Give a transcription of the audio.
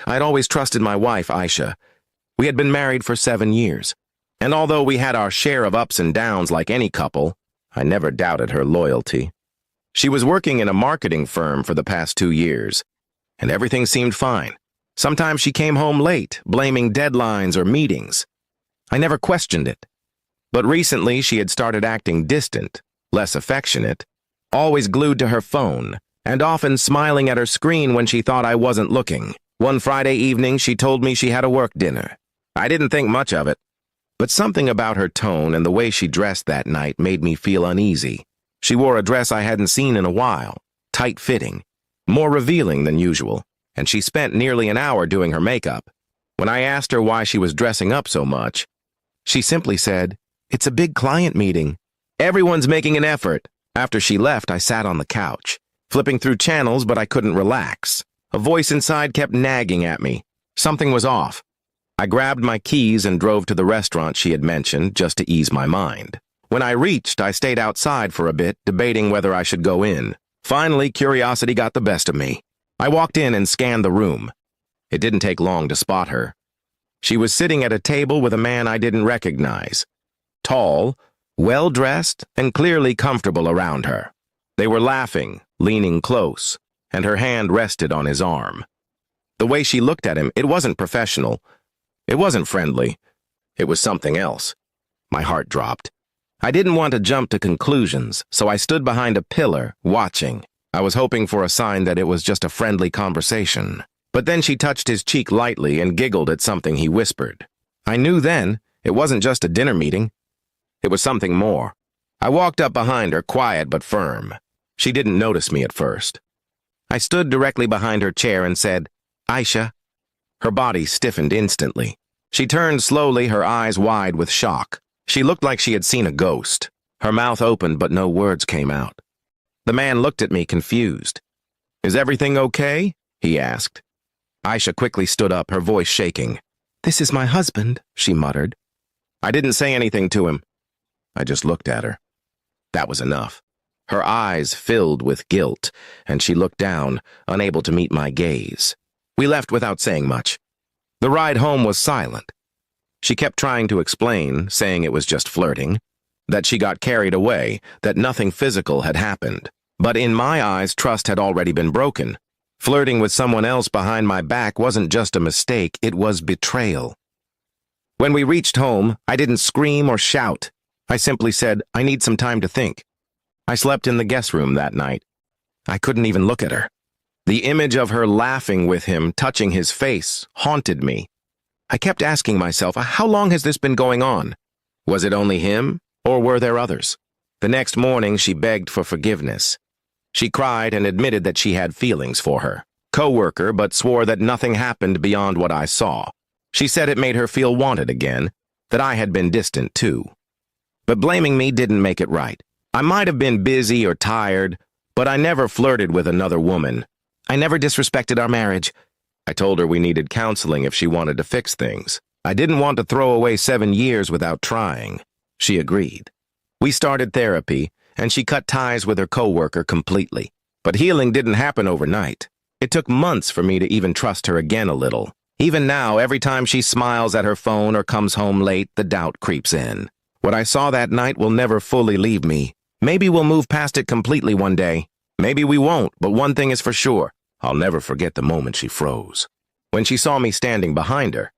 I'd always trusted my wife, Aisha. We had been married for 7 years, and although we had our share of ups and downs like any couple, I never doubted her loyalty. She was working in a marketing firm for the past 2 years, and everything seemed fine. Sometimes she came home late, blaming deadlines or meetings. I never questioned it. But recently she had started acting distant, less affectionate, always glued to her phone, and often smiling at her screen when she thought I wasn't looking. One Friday evening, she told me she had a work dinner. I didn't think much of it, but something about her tone and the way she dressed that night made me feel uneasy. She wore a dress I hadn't seen in a while, tight-fitting, more revealing than usual, and she spent nearly an hour doing her makeup. When I asked her why she was dressing up so much, she simply said, "It's a big client meeting. Everyone's making an effort." After she left, I sat on the couch, flipping through channels, but I couldn't relax. A voice inside kept nagging at me. Something was off. I grabbed my keys and drove to the restaurant she had mentioned just to ease my mind. When I reached, I stayed outside for a bit, debating whether I should go in. Finally, curiosity got the best of me. I walked in and scanned the room. It didn't take long to spot her. She was sitting at a table with a man I didn't recognize. Tall, well-dressed, and clearly comfortable around her. They were laughing, leaning close, and her hand rested on his arm. The way she looked at him, it wasn't professional. It wasn't friendly. It was something else. My heart dropped. I didn't want to jump to conclusions, so I stood behind a pillar, watching. I was hoping for a sign that it was just a friendly conversation. But then she touched his cheek lightly and giggled at something he whispered. I knew then it wasn't just a dinner meeting. It was something more. I walked up behind her, quiet but firm. She didn't notice me at first. I stood directly behind her chair and said, "Aisha." Her body stiffened instantly. She turned slowly, her eyes wide with shock. She looked like she had seen a ghost. Her mouth opened, but no words came out. The man looked at me, confused. "Is everything okay?" he asked. Aisha quickly stood up, her voice shaking. "This is my husband," she muttered. I didn't say anything to him. I just looked at her. That was enough. Her eyes filled with guilt, and she looked down, unable to meet my gaze. We left without saying much. The ride home was silent. She kept trying to explain, saying it was just flirting, that she got carried away, that nothing physical had happened. But in my eyes, trust had already been broken. Flirting with someone else behind my back wasn't just a mistake, it was betrayal. When we reached home, I didn't scream or shout. I simply said, "I need some time to think." I slept in the guest room that night. I couldn't even look at her. The image of her laughing with him, touching his face, haunted me. I kept asking myself, how long has this been going on? Was it only him, or were there others? The next morning, she begged for forgiveness. She cried and admitted that she had feelings for her coworker, but swore that nothing happened beyond what I saw. She said it made her feel wanted again, that I had been distant too. But blaming me didn't make it right. I might have been busy or tired, but I never flirted with another woman. I never disrespected our marriage. I told her we needed counseling if she wanted to fix things. I didn't want to throw away 7 years without trying. She agreed. We started therapy, and she cut ties with her coworker completely. But healing didn't happen overnight. It took months for me to even trust her again a little. Even now, every time she smiles at her phone or comes home late, the doubt creeps in. What I saw that night will never fully leave me. Maybe we'll move past it completely one day. Maybe we won't, but one thing is for sure. I'll never forget the moment she froze. When she saw me standing behind her,